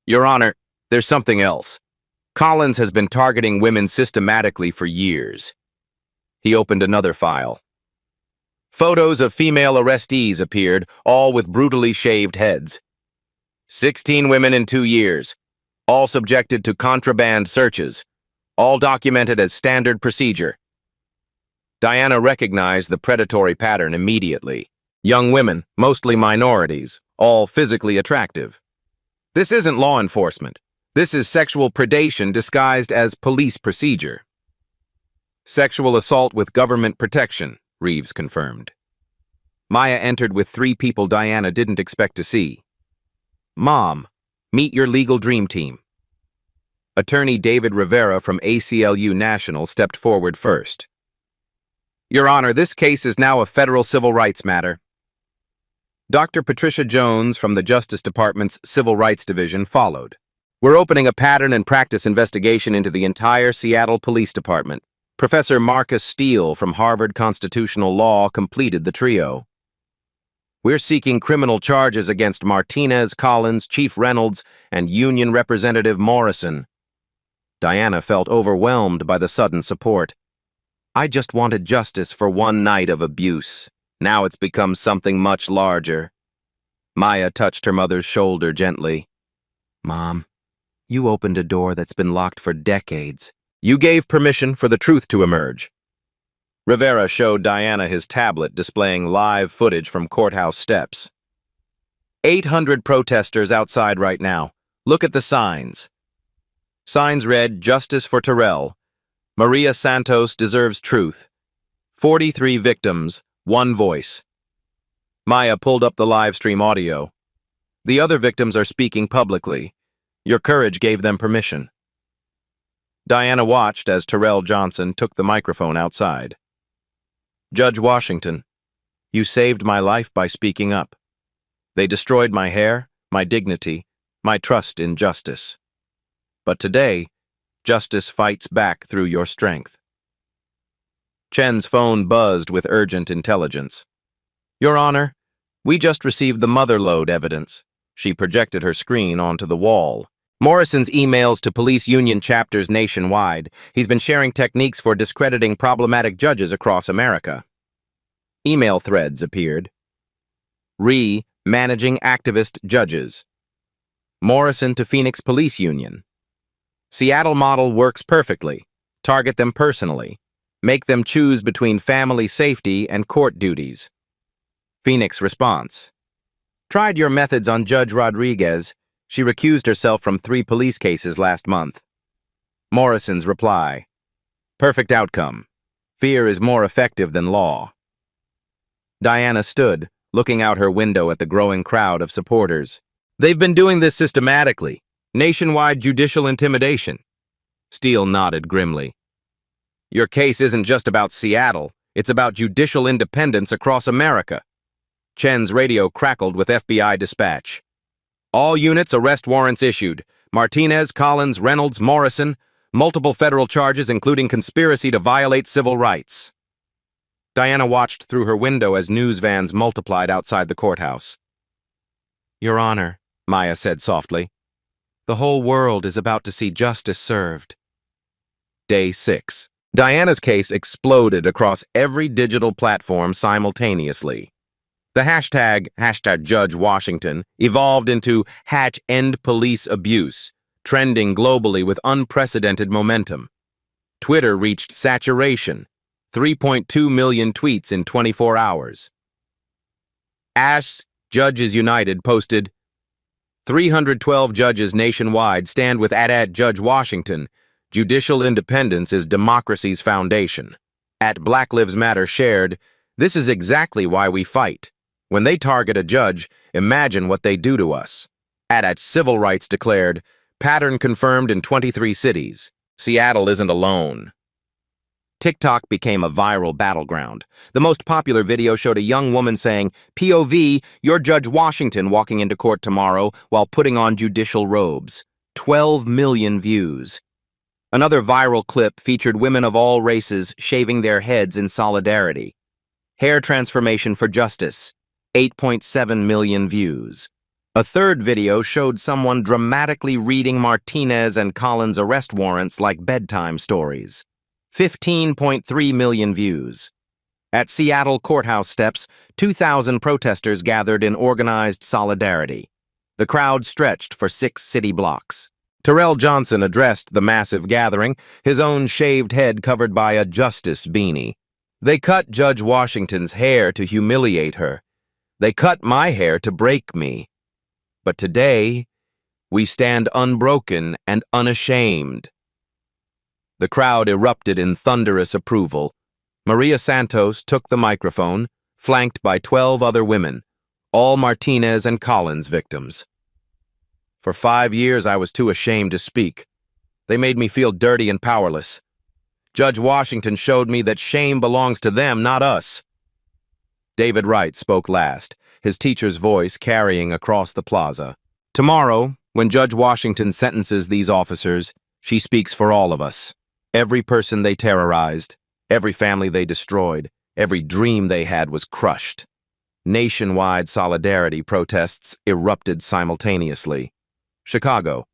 Speaker 1: "Your Honor, there's something else. Collins has been targeting women systematically for years." He opened another file. Photos of female arrestees appeared, all with brutally shaved heads. 16 women in 2 years, all subjected to contraband searches, all documented as standard procedure. Diana recognized the predatory pattern immediately. Young women, mostly minorities, all physically attractive. This isn't law enforcement. This is sexual predation disguised as police procedure. "Sexual assault with government protection," Reeves confirmed. Maya entered with 3 people Diana didn't expect to see. "Mom, meet your legal dream team." Attorney David Rivera from ACLU National stepped forward first. "Your Honor, this case is now a federal civil rights matter." Dr. Patricia Jones from the Justice Department's Civil Rights Division followed. "We're opening a pattern and practice investigation into the entire Seattle Police Department." Professor Marcus Steele from Harvard Constitutional Law completed the trio. "We're seeking criminal charges against Martinez, Collins, Chief Reynolds, and Union Representative Morrison." Diana felt overwhelmed by the sudden support. "I just wanted justice for one night of abuse. Now it's become something much larger." Maya touched her mother's shoulder gently. Mom, you opened a door that's been locked for decades. You gave permission for the truth to emerge. Rivera showed Diana his tablet displaying live footage from courthouse steps. 800 protesters outside right now. Look at the signs. Signs read, "Justice for Terrell. Maria Santos deserves truth. 43 victims, one voice." Maya pulled up the live stream audio. The other victims are speaking publicly. Your courage gave them permission. Diana watched as Terrell Johnson took the microphone outside. Judge Washington, you saved my life by speaking up. They destroyed my hair, my dignity, my trust in justice. But today, justice fights back through your strength. Chen's phone buzzed with urgent intelligence. Your Honor, we just received the motherlode evidence. She projected her screen onto the wall. Morrison's emails to police union chapters nationwide. He's been sharing techniques for discrediting problematic judges across America. Email threads appeared. Managing activist judges. Morrison to Phoenix Police Union. Seattle model works perfectly. Target them personally. Make them choose between family safety and court duties. Phoenix response. Tried your methods on Judge Rodriguez. She recused herself from 3 police cases last month. Morrison's reply. Perfect outcome. Fear is more effective than law. Diana stood, looking out her window at the growing crowd of supporters. They've been doing this systematically. Nationwide judicial intimidation. Steele nodded grimly. Your case isn't just about Seattle. It's about judicial independence across America. Chen's radio crackled with FBI dispatch. All units, arrest warrants issued. Martinez, Collins, Reynolds, Morrison. Multiple federal charges, including conspiracy to violate civil rights. Diana watched through her window as news vans multiplied outside the courthouse. Your Honor, Maya said softly, the whole world is about to see justice served. Day 6. Diana's case exploded across every digital platform simultaneously. The hashtag Judge Washington evolved into #EndPoliceAbuse, trending globally with unprecedented momentum. Twitter reached saturation, 3.2 million tweets in 24 hours. Judges United posted, 312 judges nationwide stand with Judge Washington. Judicial independence is democracy's foundation. Black Lives Matter shared, this is exactly why we fight. When they target a judge, imagine what they do to us. Civil Rights declared, pattern confirmed in 23 cities. Seattle isn't alone. TikTok became a viral battleground. The most popular video showed a young woman saying, POV, you're Judge Washington walking into court tomorrow while putting on judicial robes. 12 million views. Another viral clip featured women of all races shaving their heads in solidarity. Hair transformation for justice. 8.7 million views. A third video showed someone dramatically reading Martinez and Collins' arrest warrants like bedtime stories. 15.3 million views. At Seattle courthouse steps, 2,000 protesters gathered in organized solidarity. The crowd stretched for 6 city blocks. Terrell Johnson addressed the massive gathering, his own shaved head covered by a justice beanie. They cut Judge Washington's hair to humiliate her. They cut my hair to break me. But today, we stand unbroken and unashamed. The crowd erupted in thunderous approval. Maria Santos took the microphone, flanked by 12 other women, all Martinez and Collins victims. For 5 years, I was too ashamed to speak. They made me feel dirty and powerless. Judge Washington showed me that shame belongs to them, not us. David Wright spoke last, his teacher's voice carrying across the plaza. Tomorrow, when Judge Washington sentences these officers, she speaks for all of us. Every person they terrorized, every family they destroyed, every dream they had was crushed. Nationwide solidarity protests erupted simultaneously. Chicago,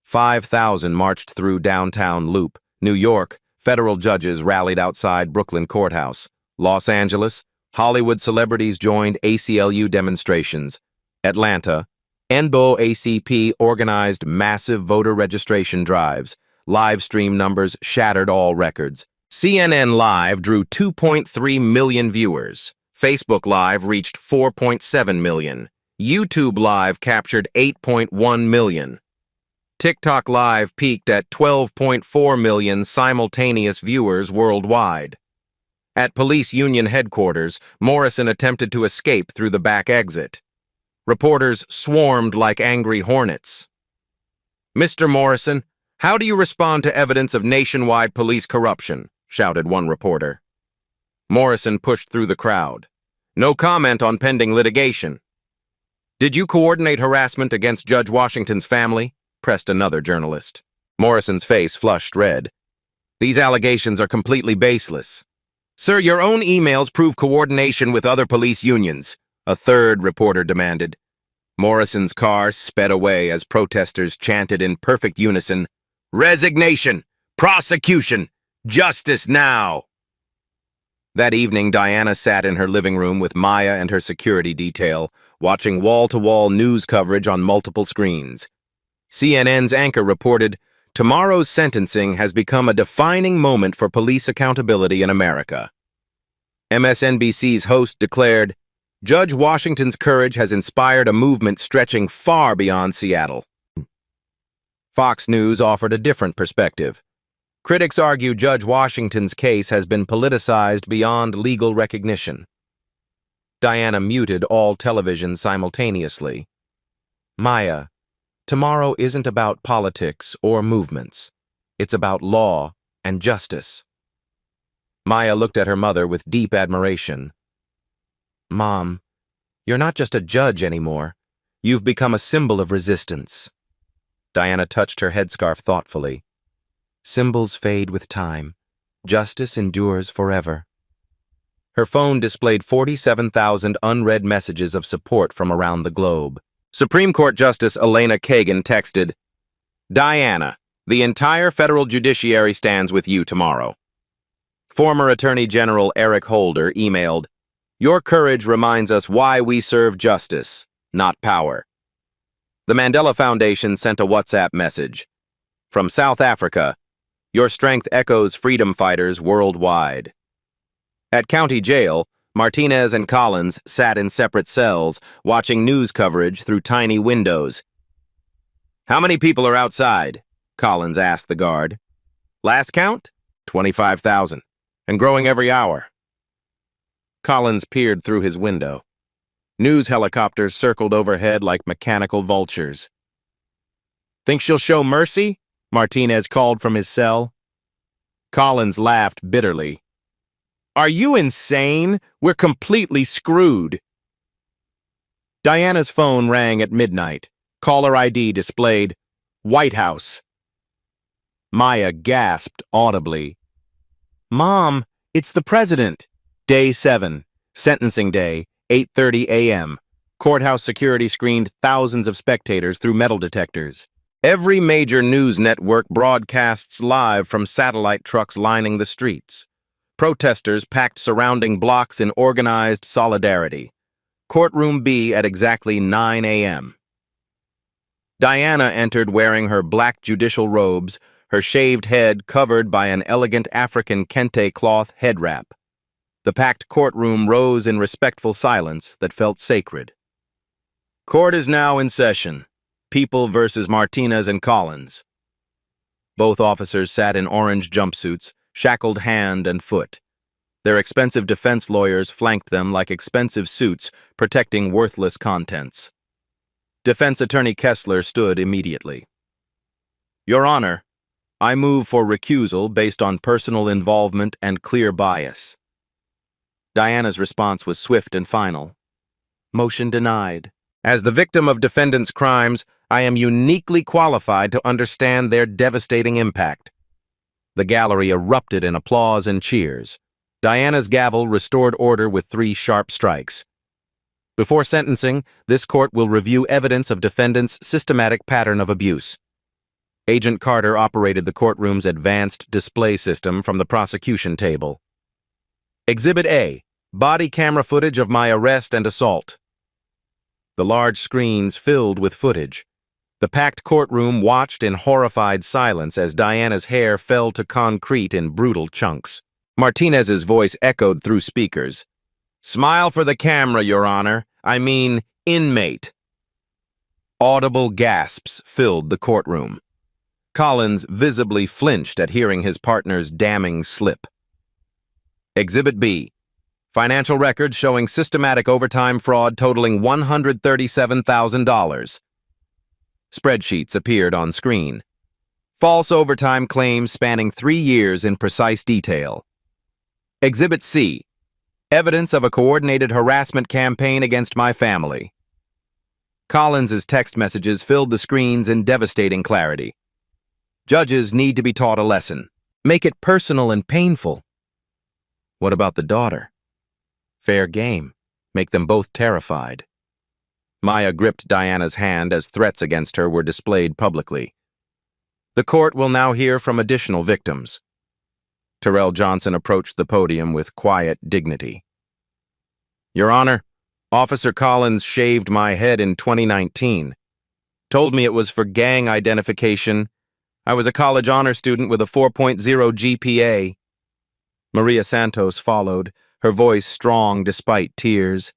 Speaker 1: 5,000 marched through downtown Loop. New York, federal judges rallied outside Brooklyn Courthouse. Los Angeles, Hollywood celebrities joined ACLU demonstrations. Atlanta, NBO-ACP organized massive voter registration drives. Live stream numbers shattered all records. CNN Live drew 2.3 million viewers. Facebook Live reached 4.7 million. YouTube Live captured 8.1 million. TikTok Live peaked at 12.4 million simultaneous viewers worldwide. At police union headquarters, Morrison attempted to escape through the back exit. Reporters swarmed like angry hornets. "Mr. Morrison, how do you respond to evidence of nationwide police corruption?" shouted one reporter. Morrison pushed through the crowd. "No comment on pending litigation." "Did you coordinate harassment against Judge Washington's family?" pressed another journalist. Morrison's face flushed red. "These allegations are completely baseless." "Sir, your own emails prove coordination with other police unions," a third reporter demanded. Morrison's car sped away as protesters chanted in perfect unison, "Resignation! Prosecution! Justice now!" That evening, Diana sat in her living room with Maya and her security detail, watching wall-to-wall news coverage on multiple screens. CNN's anchor reported, "Tomorrow's sentencing has become a defining moment for police accountability in America." MSNBC's host declared, "Judge Washington's courage has inspired a movement stretching far beyond Seattle." Fox News offered a different perspective. Critics argue Judge Washington's case has been politicized beyond legal recognition. Diana muted all television simultaneously. "Maya, tomorrow isn't about politics or movements. It's about law and justice." Maya looked at her mother with deep admiration. "Mom, you're not just a judge anymore. You've become a symbol of resistance." Diana touched her headscarf thoughtfully. "Symbols fade with time. Justice endures forever." Her phone displayed 47,000 unread messages of support from around the globe. Supreme Court Justice Elena Kagan texted, "Diana, the entire federal judiciary stands with you tomorrow." Former Attorney General Eric Holder emailed, "Your courage reminds us why we serve justice, not power." The Mandela Foundation sent a WhatsApp message. "From South Africa, your strength echoes freedom fighters worldwide." At county jail, Martinez and Collins sat in separate cells, watching news coverage through tiny windows. "How many people are outside?" Collins asked the guard. "Last count? 25,000, and growing every hour." Collins peered through his window. News helicopters circled overhead like mechanical vultures. "Think she'll show mercy?" Martinez called from his cell. Collins laughed bitterly. "Are you insane? We're completely screwed." Diana's phone rang at midnight. Caller ID displayed, "White House." Maya gasped audibly. "Mom, it's the president." Day 7, sentencing day, 8:30 a.m. Courthouse security screened thousands of spectators through metal detectors. Every major news network broadcasts live from satellite trucks lining the streets. Protesters packed surrounding blocks in organized solidarity. Courtroom B at exactly 9 a.m. Diana entered wearing her black judicial robes, her shaved head covered by an elegant African kente cloth head wrap. The packed courtroom rose in respectful silence that felt sacred. "Court is now in session. People versus Martinez and Collins." Both officers sat in orange jumpsuits, shackled hand and foot. Their expensive defense lawyers flanked them like expensive suits, protecting worthless contents. Defense Attorney Kessler stood immediately. "Your Honor, I move for recusal based on personal involvement and clear bias." Diana's response was swift and final. "Motion denied. As the victim of defendants' crimes, I am uniquely qualified to understand their devastating impact." The gallery erupted in applause and cheers. Diana's gavel restored order with 3 sharp strikes. Before sentencing, this court will review evidence of defendants' systematic pattern of abuse. Agent Carter operated the courtroom's advanced display system from the prosecution table. Exhibit A, body camera footage of my arrest and assault. the large screens filled with footage. The packed courtroom watched in horrified silence as Diana's hair fell to concrete in brutal chunks. Martinez's voice echoed through speakers. "Smile for the camera, Your Honor. I mean, inmate." Audible gasps filled the courtroom. Collins visibly flinched at hearing his partner's damning slip. Exhibit B. Financial records showing systematic overtime fraud totaling $137,000. Spreadsheets appeared on screen. False overtime claims spanning 3 years in precise detail. Exhibit C. Evidence of a coordinated harassment campaign against my family. Collins's text messages filled the screens in devastating clarity. Judges need to be taught a lesson. Make it personal and painful. What about the daughter? Fair game. Make them both terrified. Maya gripped Diana's hand as threats against her were displayed publicly. The court will now hear from additional victims. Terrell Johnson approached the podium with quiet dignity. Your Honor, Officer Collins shaved my head in 2019. Told me it was for gang identification. I was a college honor student with a 4.0 GPA. Maria Santos followed, her voice strong despite tears.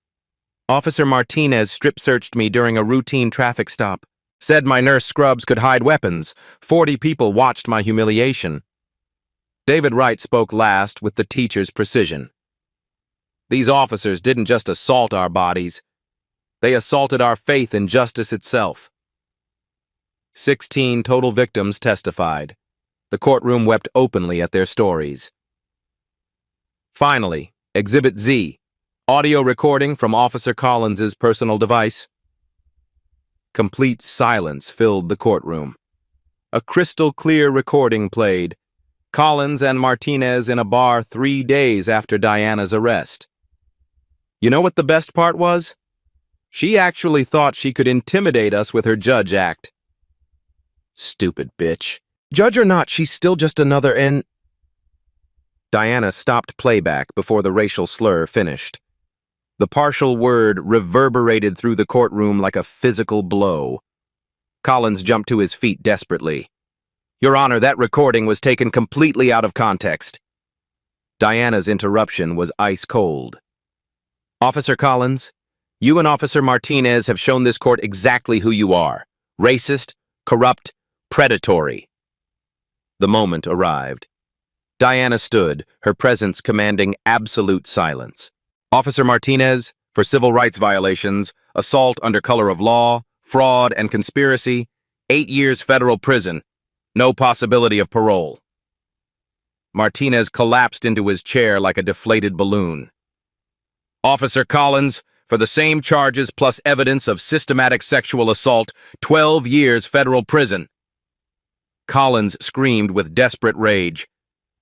Speaker 1: Officer Martinez strip-searched me during a routine traffic stop. Said my nurse scrubs could hide weapons. 40 people watched my humiliation. David Wright spoke last with the teacher's precision. These officers didn't just assault our bodies. They assaulted our faith in justice itself. 16 total victims testified. The courtroom wept openly at their stories. Finally, Exhibit Z. Audio recording from Officer Collins's personal device. Complete silence filled the courtroom. A crystal-clear recording played. Collins and Martinez in a bar 3 days after Diana's arrest. You know what the best part was? She actually thought she could intimidate us with her judge act. Stupid bitch. Judge or not, she's still just another Diana stopped playback before the racial slur finished. The partial word reverberated through the courtroom like a physical blow. Collins jumped to his feet desperately. Your Honor, that recording was taken completely out of context. Diana's interruption was ice cold. Officer Collins, you and Officer Martinez have shown this court exactly who you are. Racist, corrupt, predatory. The moment arrived. Diana stood, her presence commanding absolute silence. Officer Martinez, for civil rights violations, assault under color of law, fraud, and conspiracy, 8 years federal prison. No possibility of parole. Martinez collapsed into his chair like a deflated balloon. Officer Collins, for the same charges plus evidence of systematic sexual assault, 12 years federal prison. Collins screamed with desperate rage.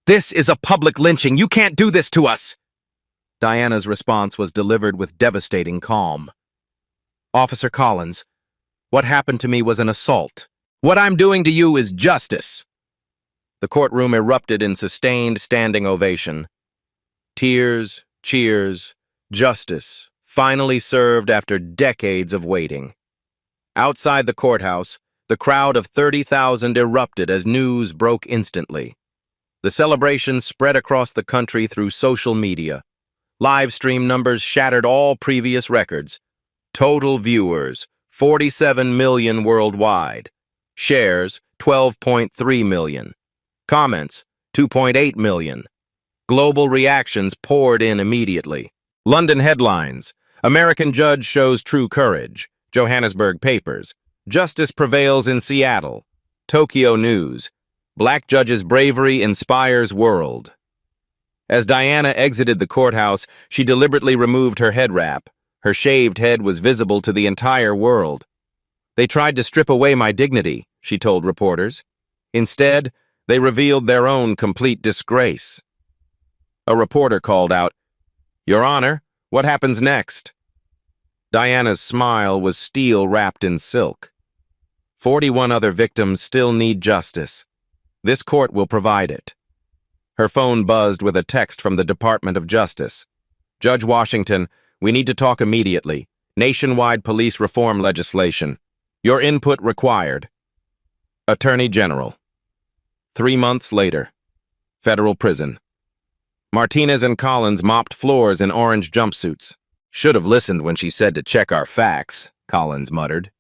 Speaker 1: This is a public lynching. You can't do this to us. Diana's response was delivered with devastating calm. Officer Collins, what happened to me was an assault. What I'm doing to you is justice. The courtroom erupted in sustained standing ovation. Tears, cheers, justice, finally served after decades of waiting. Outside the courthouse, the crowd of 30,000 erupted as news broke instantly. The celebration spread across the country through social media. Live stream numbers shattered all previous records. Total viewers, 47 million worldwide. Shares, 12.3 million. Comments, 2.8 million. Global reactions poured in immediately. London headlines: American judge shows true courage. Johannesburg papers: Justice prevails in Seattle. Tokyo News: Black judge's bravery inspires world. As Diana exited the courthouse, she deliberately removed her head wrap. Her shaved head was visible to the entire world. They tried to strip away my dignity, she told reporters. Instead, they revealed their own complete disgrace. A reporter called out, Your Honor, what happens next? Diana's smile was steel wrapped in silk. 41 other victims still need justice. This court will provide it. Her phone buzzed with a text from the Department of Justice. Judge Washington, we need to talk immediately. Nationwide police reform legislation. Your input required. Attorney General. 3 months later. Federal prison. Martinez and Collins mopped floors in orange jumpsuits. Should have listened when she said to check our facts, Collins muttered.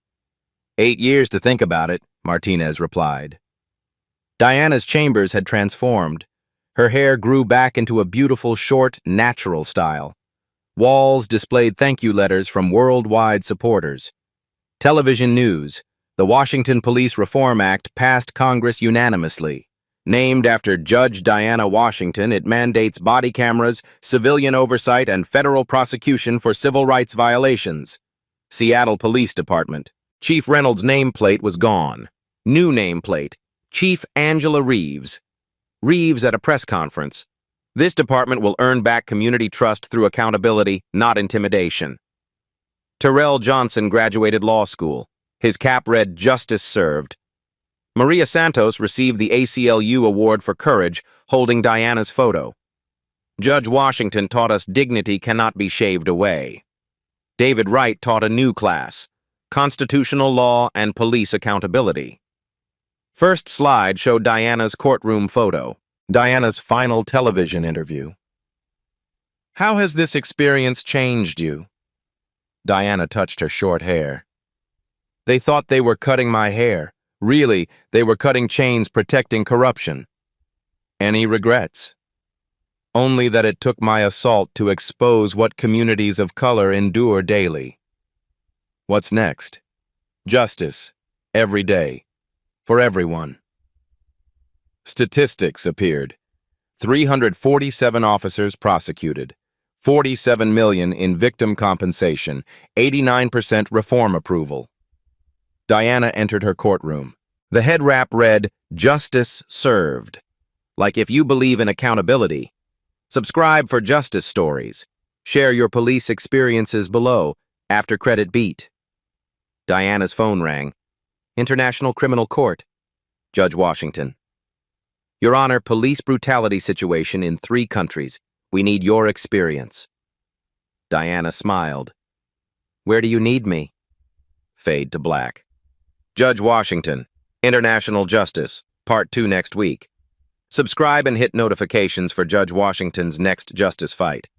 Speaker 1: 8 years to think about it, Martinez replied. Diana's chambers had transformed. Her hair grew back into a beautiful, short, natural style. Walls displayed thank you letters from worldwide supporters. Television news. The Washington Police Reform Act passed Congress unanimously. Named after Judge Diana Washington, it mandates body cameras, civilian oversight, and federal prosecution for civil rights violations. Seattle Police Department. Chief Reynolds' nameplate was gone. New nameplate. Chief Angela Reeves. Reeves at a press conference. This department will earn back community trust through accountability, not intimidation. Terrell Johnson graduated law school. His cap read Justice Served. Maria Santos received the ACLU Award for Courage, holding Diana's photo. Judge Washington taught us dignity cannot be shaved away. David Wright taught a new class, Constitutional Law and Police Accountability. First slide showed Diana's courtroom photo. Diana's final television interview. How has this experience changed you? Diana touched her short hair. They thought they were cutting my hair. Really, they were cutting chains protecting corruption. Any regrets? Only that it took my assault to expose what communities of color endure daily. What's next? Justice. Every day. For everyone. Statistics appeared. 347 officers prosecuted. 47 million in victim compensation. 89% reform approval. Diana entered her courtroom. The head wrap read, Justice Served. Like if you believe in accountability. Subscribe for justice stories. Share your police experiences below. After credit beat. Diana's phone rang. International Criminal Court. Judge Washington. Your Honor, police brutality situation in 3 countries. We need your experience. Diana smiled. Where do you need me? Fade to black. Judge Washington. International Justice. Part 2 next week. Subscribe and hit notifications for Judge Washington's next justice fight.